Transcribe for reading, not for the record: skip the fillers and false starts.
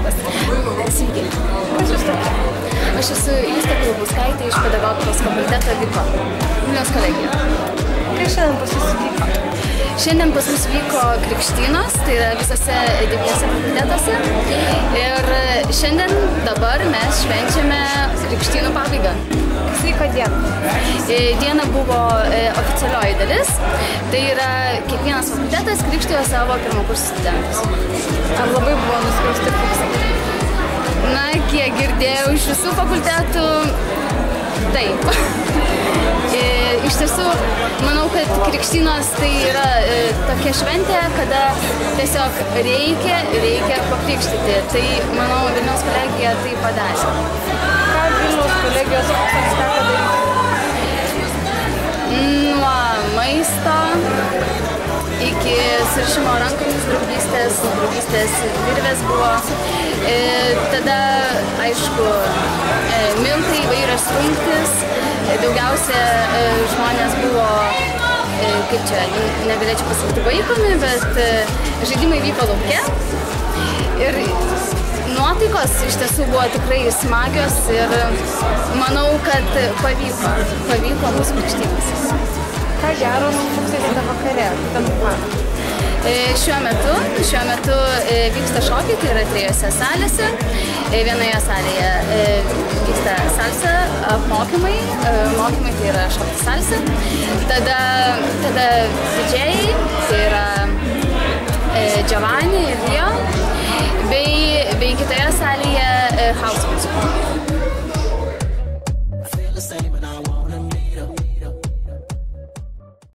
Labas. Sveiki. Kas jūs tokia? Aš esu Justė Kulubauskaitė iš pedagogikos fakulteto VIKO, Vilniaus kolegija. Kas šiandien pas jūs vyko? Šiandien pas mus vyko krikštynos, tai yra visose 9 fakultetuose. Ir šiandien dabar mes švenčiame krikštynų pabaigą. Kas vyko dieną? Diena buvo oficialioji dalis, tai yra kiekvienas fakultetas krikštijo savo pirmakursių studentus. Ar labai buvo nuskriausti fuksai? Na, kiek girdėjau iš visų fakultetų, taip. Iš tiesų, manau, kad krikštynos tai yra tokia šventė, kada tiesiog reikia pakrikštyti. Tai, manau, Vilniaus kolegija tai padarė. Ką Vilniaus kolegijos fuksams teko daryti? Nuo maisto iki surišimo rankomis draugystės virvės buvo. Tada, aišku, miltai, įvairios rungtys. Daugiausia žmonės buvo, kaip čia, negalėčiau pasakyti, vaikomi, bet žaidimai vyko lauke. Ir nuotaikos iš tiesų buvo tikrai smagios ir manau, kad pavyko mūsų krikštynas. Ką gero su fuksais tada vakare? Šiuo metu vyksta šokiai, tai yra 3 salėse. Vienoje salėje vyksta salsa apmokymai, mokymai tai yra šokti salsa. Tada didžėjai, tai yra Giovanni ir Rio, bei kitoje salėje